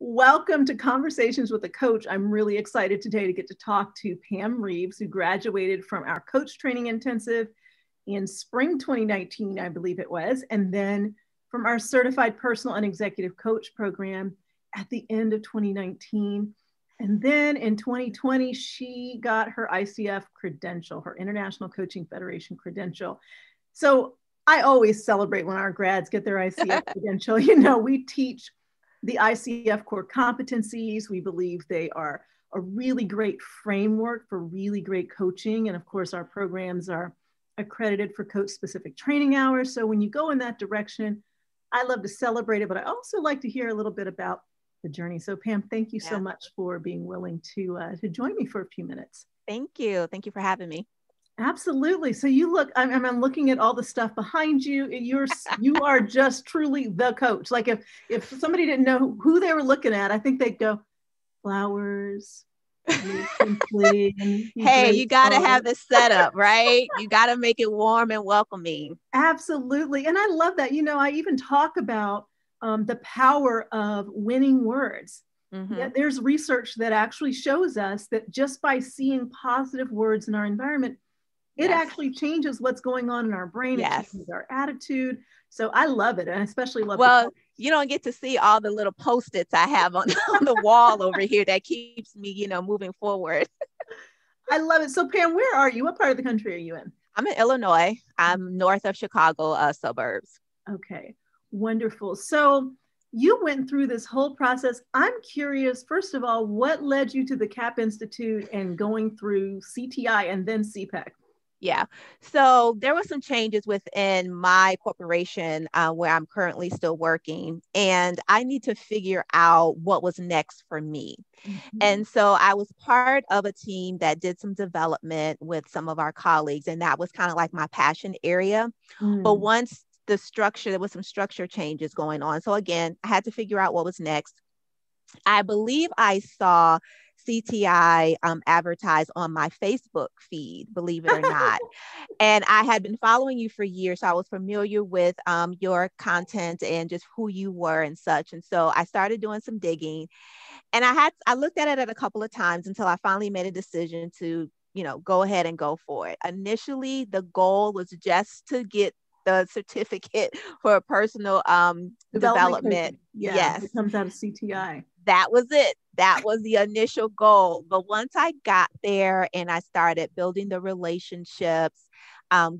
Welcome to Conversations with a Coach. I'm really excited today to get to talk to Pam Reaves, who graduated from our coach training intensive in spring 2019, I believe it was, and then from our certified personal and executive coach program at the end of 2019. And then in 2020, she got her ICF credential, her International Coaching Federation credential. So I always celebrate when our grads get their ICF credential. You know, we teach the ICF core competencies. We believe they are a really great framework for really great coaching. And of course, our programs are accredited for coach specific training hours. So when you go in that direction, I love to celebrate it, but I also like to hear a little bit about the journey. So Pam, thank you so much for being willing to join me for a few minutes. Thank you. Thank you for having me. Absolutely. So you look, I'm looking at all the stuff behind you. You are just truly the coach. Like if somebody didn't know who they were looking at, I think they'd go, flowers. Hey, you got to have the setup, right? You got to make it warm and welcoming. Absolutely. And I love that. You know, I even talk about the power of winning words. Mm-hmm. There's research that actually shows us that just by seeing positive words in our environment, it actually changes what's going on in our brain. It changes our attitude. So I love it. And I especially love you don't get to see all the little Post-its I have on the wall over here that keeps me, moving forward. I love it. So Pam, where are you? What part of the country are you in? I'm in Illinois. I'm north of Chicago suburbs. Okay, wonderful. So you went through this whole process. I'm curious, first of all, what led you to the CAP Institute and going through CTI and then CPEC? Yeah. So there were some changes within my corporation where I'm currently still working, and I need to figure out what was next for me. Mm-hmm. And so I was part of a team that did some development with some of our colleagues, and that was kind of like my passion area. But once there was some structure changes going on. So again, I had to figure out what was next. I believe I saw CTI advertised on my Facebook feed, believe it or not. And I had been following you for years, so I was familiar with your content and just who you were and such. And so I started doing some digging, and I looked at it a couple of times until I finally made a decision to, go ahead and go for it. Initially, the goal was just to get the certificate for personal development. Yes. It comes out of CTI. That was it. That was the initial goal. But once I got there and I started building the relationships,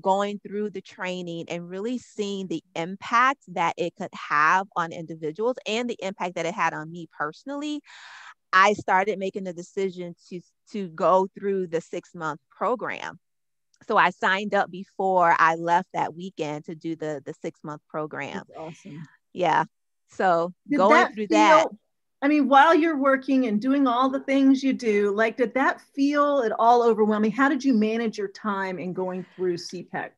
going through the training and really seeing the impact that it could have on individuals and the impact that it had on me personally, I started making the decision to go through the 6-month program. So I signed up before I left that weekend to do the 6-month program. That's awesome. Yeah. So going through that. I mean, while you're working and doing all the things you do, like, did that feel at all overwhelming? How did you manage your time in going through CPEC?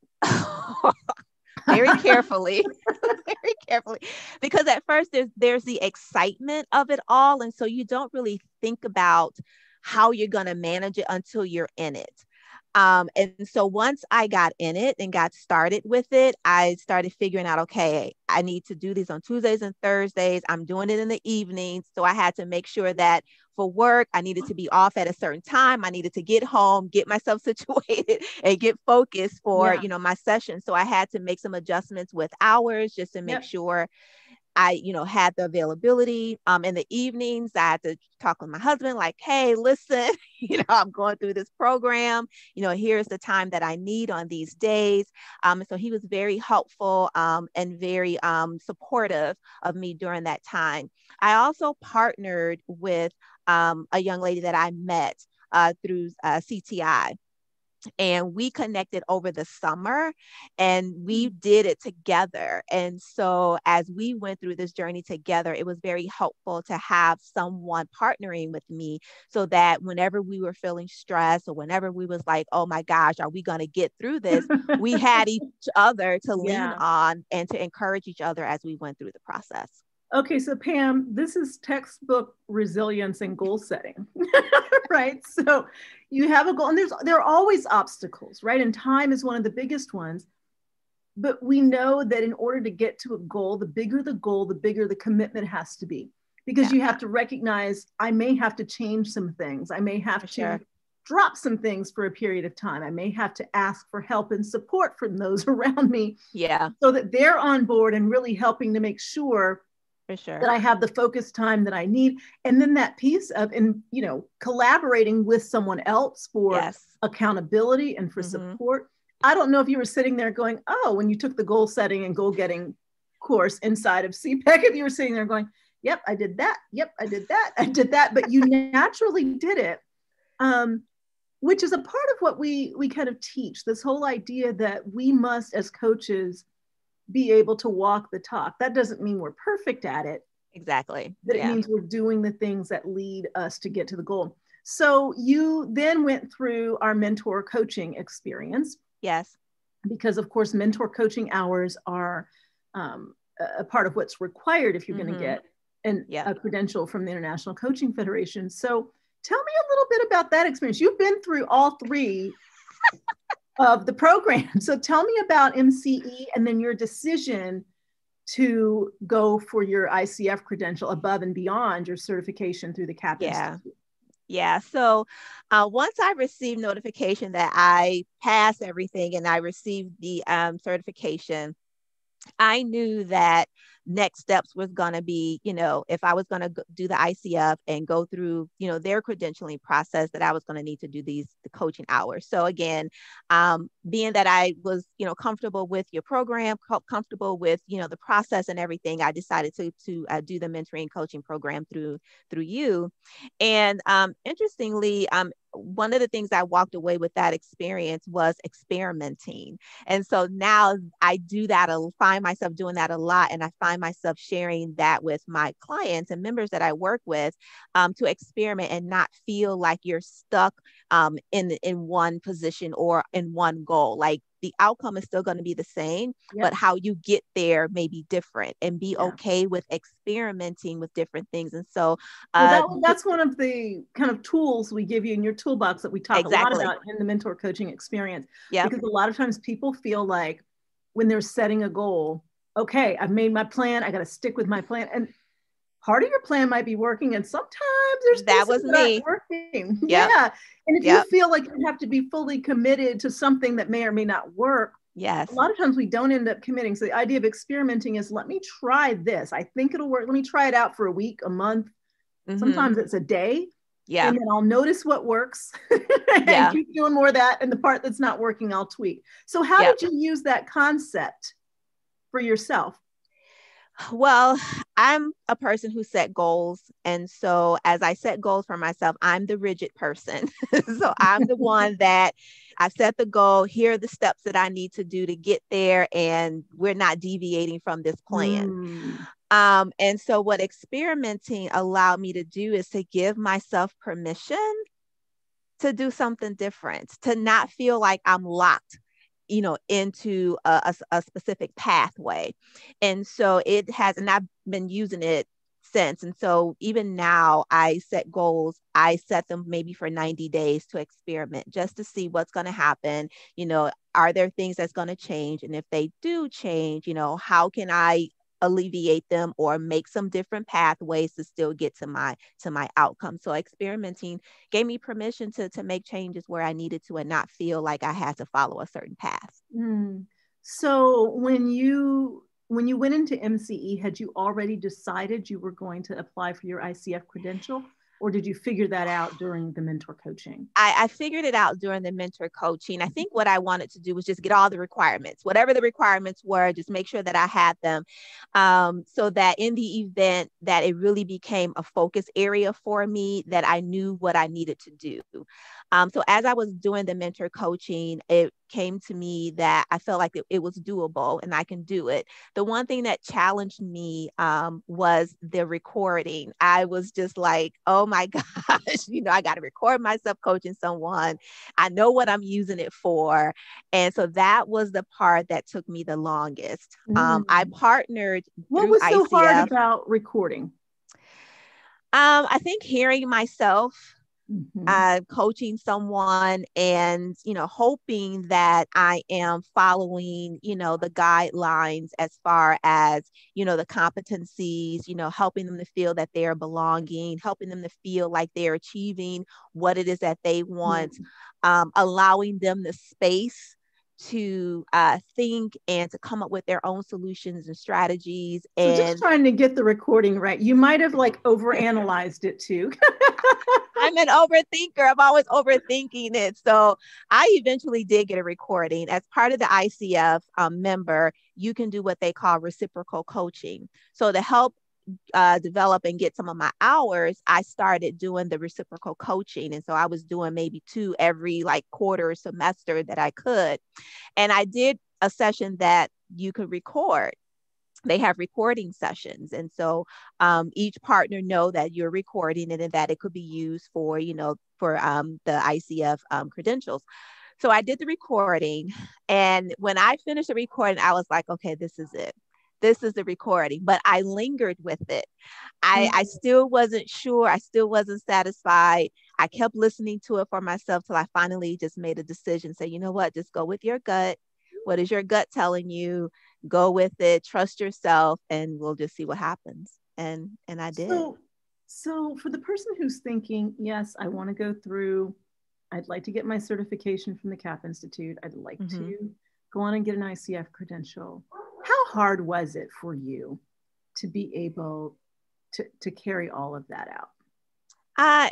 Very carefully, very carefully, because at first there's the excitement of it all. And so you don't really think about how you're going to manage it until you're in it. And so once I got in it and got started with it, I started figuring out, okay, I need to do these on Tuesdays and Thursdays. I'm doing it in the evenings. So I had to make sure that for work, I needed to be off at a certain time. I needed to get home, get myself situated and get focused for, my session. So I had to make some adjustments with hours just to make sure I, had the availability. In the evenings, I had to talk with my husband, like, hey, listen, I'm going through this program, here's the time that I need on these days. So he was very helpful and very supportive of me during that time. I also partnered with a young lady that I met through CTI. And we connected over the summer and we did it together. And so as we went through this journey together, it was very helpful to have someone partnering with me so that whenever we were feeling stressed or whenever we was like, oh my gosh, are we going to get through this? We had each other to lean on and to encourage each other as we went through the process. Okay, so Pam, this is textbook resilience and goal setting, right? So you have a goal, and there are always obstacles, right? And time is one of the biggest ones. But we know that in order to get to a goal, the bigger the commitment has to be. because you have to recognize I may have to change some things. I may have to drop some things for a period of time. I may have to ask for help and support from those around me. Yeah. So that they're on board and really helping to make sure that I have the focus time that I need. And then that piece of, collaborating with someone else for accountability and for support. I don't know if you were sitting there going, oh, when you took the goal setting and goal getting course inside of CPEC, if you were sitting there going, yep, I did that. Yep, I did that. I did that. But you naturally did it, which is a part of what we kind of teach, this whole idea that we must, as coaches, be able to walk the talk. That doesn't mean we're perfect at it. Exactly. But it means we're doing the things that lead us to get to the goal. So you then went through our mentor coaching experience. Yes. Because of course, mentor coaching hours are a part of what's required if you're going to get a credential from the International Coaching Federation. So tell me a little bit about that experience. You've been through all three of the program. So tell me about MCE and then your decision to go for your ICF credential above and beyond your certification through the CAP Institute. Yeah. So once I received notification that I passed everything and I received the certification, I knew that next steps was going to be, if I was going to do the ICF and go through, their credentialing process, that I was going to need to do the coaching hours. So again, being that I was, comfortable with your program, comfortable with, the process and everything, I decided to do the mentoring coaching program through you. And interestingly, one of the things I walked away with that experience was experimenting. And so now I do that, find myself doing that a lot. And I find myself sharing that with my clients and members that I work with, to experiment and not feel like you're stuck in one position or in one goal. Like the outcome is still going to be the same, but how you get there may be different, and be okay with experimenting with different things. And so that's one of the kind of tools we give you in your toolbox that we talk a lot about in the mentor coaching experience. Because a lot of times people feel like when they're setting a goal, okay, I've made my plan, I got to stick with my plan. And part of your plan might be working, and sometimes there's that was me not working. And if you feel like you have to be fully committed to something that may or may not work, a lot of times we don't end up committing. So the idea of experimenting is, let me try this. I think it'll work. Let me try it out for a week, a month. Sometimes it's a day. And then I'll notice what works and keep doing more of that. And the part that's not working, I'll tweak. So how did you use that concept for yourself? Well, I'm a person who set goals. And so as I set goals for myself, I'm the rigid person. So I'm the one that I set the goal. Here are the steps that I need to do to get there. And we're not deviating from this plan. And so what experimenting allowed me to do is to give myself permission to do something different, to not feel like I'm locked into a specific pathway. And so it has, and I've been using it since. And so even now I set goals, I set them maybe for 90 days to experiment, just to see what's going to happen. Are there things that's going to change? And if they do change, how can I alleviate them or make some different pathways to still get to my outcome? So experimenting gave me permission to make changes where I needed to, and not feel like I had to follow a certain path. So when you went into MCE, had you already decided you were going to apply for your ICF credential? Or did you figure that out during the mentor coaching? I figured it out during the mentor coaching. I think what I wanted to do was just get all the requirements, whatever the requirements were, just make sure that I had them, so that in the event that it really became a focus area for me, that I knew what I needed to do. So as I was doing the mentor coaching, it came to me that I felt like it was doable and I can do it. The one thing that challenged me was the recording. I was just like, oh my gosh, I got to record myself coaching someone. I know what I'm using it for. And so that was the part that took me the longest. I partnered. What was so hard about recording? I think hearing myself. coaching someone and, hoping that I am following, the guidelines as far as, the competencies, helping them to feel that they're belonging, helping them to feel like they're achieving what it is that they want, allowing them the space to think and to come up with their own solutions and strategies. So just And trying to get the recording right. You might have like overanalyzed it too. I'm an overthinker. I'm always overthinking it. So I eventually did get a recording. As part of the ICF member, you can do what they call reciprocal coaching. So to help develop and get some of my hours, I started doing the reciprocal coaching. And so I was doing maybe 2 every like quarter semester that I could. And I did a session that you could record. They have recording sessions. And so each partner know that you're recording it and that it could be used for, for the ICF credentials. So I did the recording. And when I finished the recording, I was like, okay, this is it. This is the recording. But I lingered with it. I still wasn't sure. I still wasn't satisfied. I kept listening to it for myself till I finally just made a decision. Say, you know what, just go with your gut. What is your gut telling you? Go with it, trust yourself, and we'll just see what happens. And I did. So for the person who's thinking, yes, I want to go through, I'd like to get my certification from the CAP Institute. I'd like to go on and get an ICF credential. How hard was it for you to be able to carry all of that out?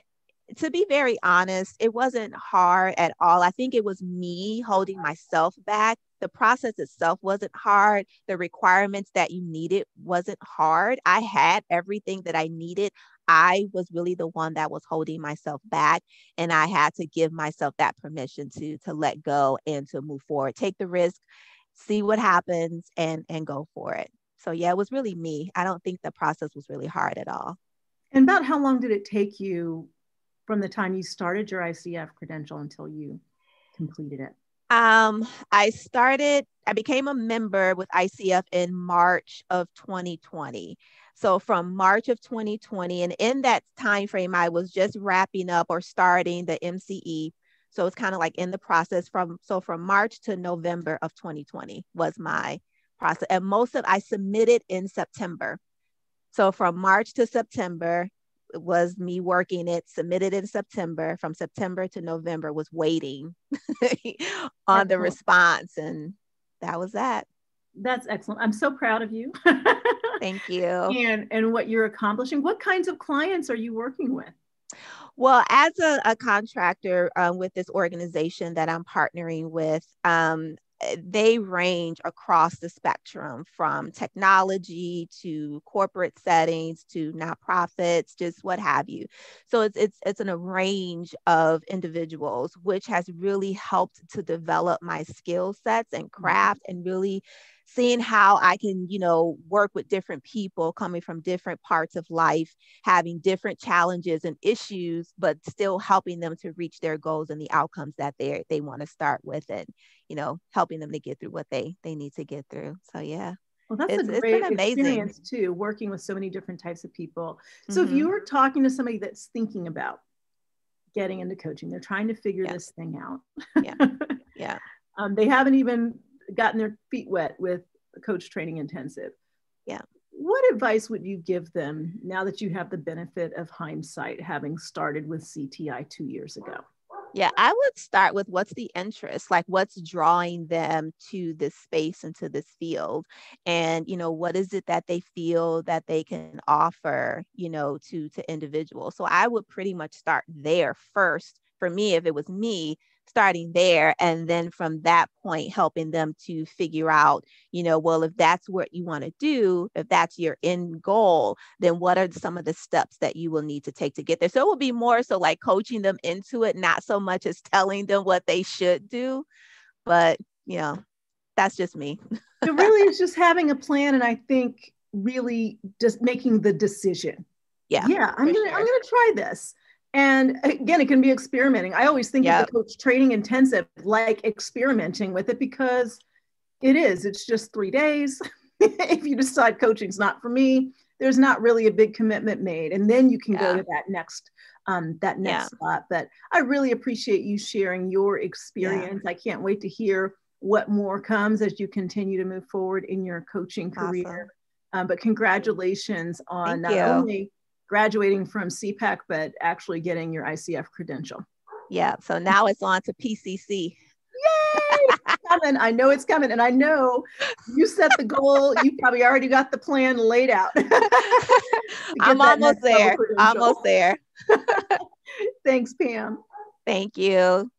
To be very honest, it wasn't hard at all. I think it was me holding myself back. The process itself wasn't hard. The requirements that you needed wasn't hard. I had everything that I needed. I was really the one that was holding myself back, and I had to give myself that permission to let go and to move forward, take the risk, see what happens, and go for it. So yeah, it was really me. I don't think the process was really hard at all. And about how long did it take you from the time you started your ICF credential until you completed it? I became a member with ICF in March of 2020. So from March of 2020, and in that time frame, I was just wrapping up or starting the MCE. So it's kind of like in the process from March to November of 2020 was my process. And I submitted in September. So from March to September, it was me working it, submitted in September. From September to November was waiting on the response. And that was that. That's excellent. I'm so proud of you. Thank you. And what you're accomplishing. What kinds of clients are you working with? Well, as a contractor with this organization that I'm partnering with, they range across the spectrum from technology to corporate settings to nonprofits, just what have you. So it's in a range of individuals, which has really helped to develop my skill sets and craft, and really seeing how I can, work with different people coming from different parts of life, having different challenges and issues, but still helping them to reach their goals and the outcomes that they want to start with, and, helping them to get through what they need to get through. So, yeah. Well, that's a great experience too, working with so many different types of people. So if you were talking to somebody that's thinking about getting into coaching, they're trying to figure this thing out. Yeah. They haven't even gotten their feet wet with a coach training intensive. Yeah. What advice would you give them now that you have the benefit of hindsight, having started with CTI 2 years ago? Yeah, I would start with what's the interest, like what's drawing them to this space and to this field. And, what is it that they feel that they can offer, to individuals. So I would pretty much start there first. For me, if it was me, starting there, and then from that point helping them to figure out, well, if that's what you want to do, if that's your end goal, then what are some of the steps that you will need to take to get there. So it will be more so like coaching them into it, not so much as telling them what they should do, but that's just me. It really is just having a plan, and I think really just making the decision. Yeah, I'm gonna try this. And again, it can be experimenting. I always think of the coach training intensive like experimenting with it, because it's just 3 days. If you decide coaching's not for me, there's not really a big commitment made. And then you can go Yeah. to that next Yeah. spot. But I really appreciate you sharing your experience. I can't wait to hear what more comes as you continue to move forward in your coaching career. Awesome. But congratulations on Thank not you. only graduating from CPAC, but actually getting your ICF credential. Yeah. So now it's on to PCC. Yay! It's coming. I know it's coming. And I know you set the goal. You probably already got the plan laid out. I'm almost there. Almost there. Thanks, Pam. Thank you.